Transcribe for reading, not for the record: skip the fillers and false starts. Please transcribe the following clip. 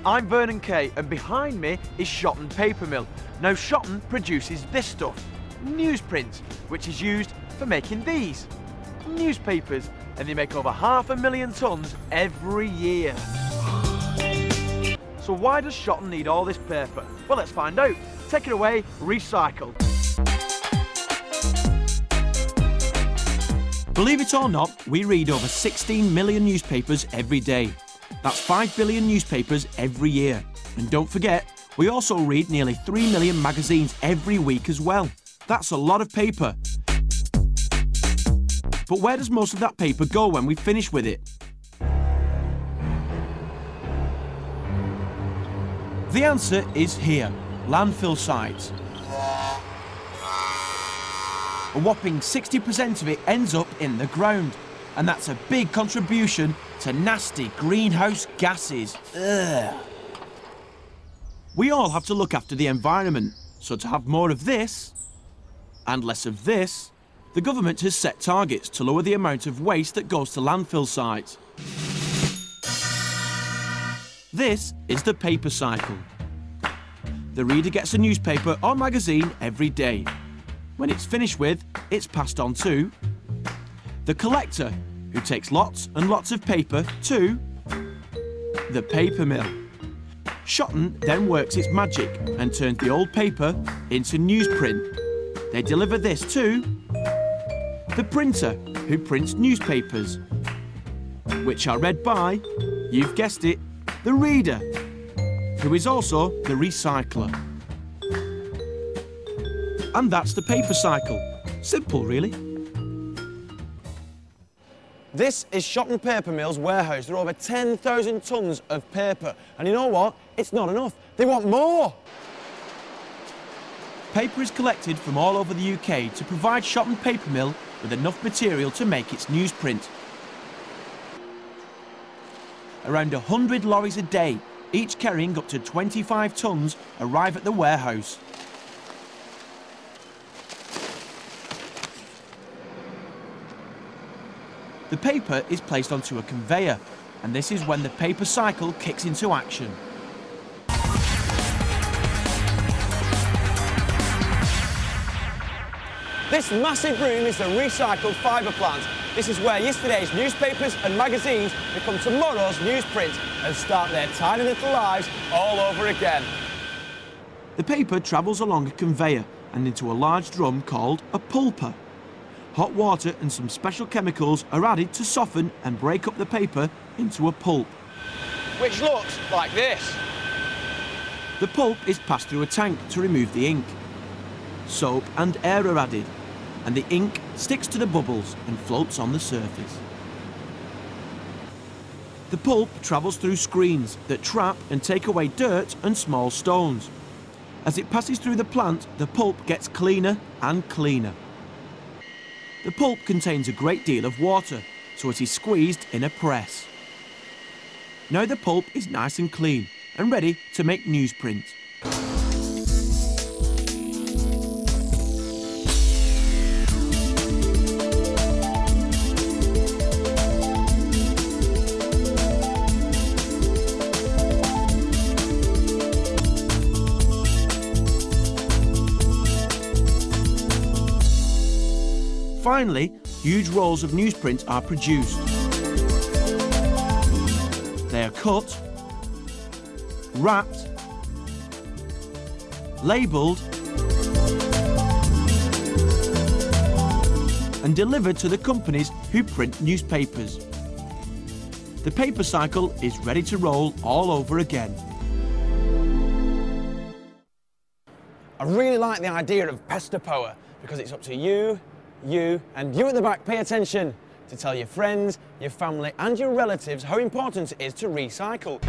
Well, I'm Vernon Kay, and behind me is Shotton Paper Mill. Now, Shotton produces this stuff, newsprint, which is used for making these newspapers, and they make over 500,000 tonnes every year. So why does Shotton need all this paper? Well, let's find out. Take it away, Recycle. Believe it or not, we read over 16 million newspapers every day. That's 5 billion newspapers every year. And don't forget, we also read nearly 3 million magazines every week as well. That's a lot of paper. But where does most of that paper go when we finish with it? The answer is here, landfill sites. A whopping 60% of it ends up in the ground, and that's a big contribution to nasty greenhouse gases. Ugh. We all have to look after the environment, so to have more of this and less of this, the government has set targets to lower the amount of waste that goes to landfill sites. This is the paper cycle. The reader gets a newspaper or magazine every day. When it's finished with, it's passed on to the collector, who takes lots and lots of paper to the paper mill. Shotton then works its magic and turns the old paper into newsprint. They deliver this to the printer, who prints newspapers, which are read by, you've guessed it, the reader, who is also the recycler. And that's the paper cycle. Simple, really. This is Shotton Paper Mill's warehouse. There are over 10,000 tonnes of paper. And you know what? It's not enough. They want more. Paper is collected from all over the UK to provide Shotton Paper Mill with enough material to make its newsprint. Around 100 lorries a day, each carrying up to 25 tonnes, arrive at the warehouse. The paper is placed onto a conveyor, and this is when the paper cycle kicks into action. This massive room is the recycled fibre plant. This is where yesterday's newspapers and magazines become tomorrow's newsprint and start their tiny little lives all over again. The paper travels along a conveyor and into a large drum called a pulper. Hot water and some special chemicals are added to soften and break up the paper into a pulp. Which looks like this. The pulp is passed through a tank to remove the ink. Soap and air are added, and the ink sticks to the bubbles and floats on the surface. The pulp travels through screens that trap and take away dirt and small stones. As it passes through the plant, the pulp gets cleaner and cleaner. The pulp contains a great deal of water, so it is squeezed in a press. Now the pulp is nice and clean and ready to make newsprint. Finally, huge rolls of newsprint are produced. They are cut, wrapped, labelled and delivered to the companies who print newspapers. The paper cycle is ready to roll all over again. I really like the idea of Pester Power because it's up to you and you at the back, pay attention to tell your friends, your family and your relatives how important it is to recycle.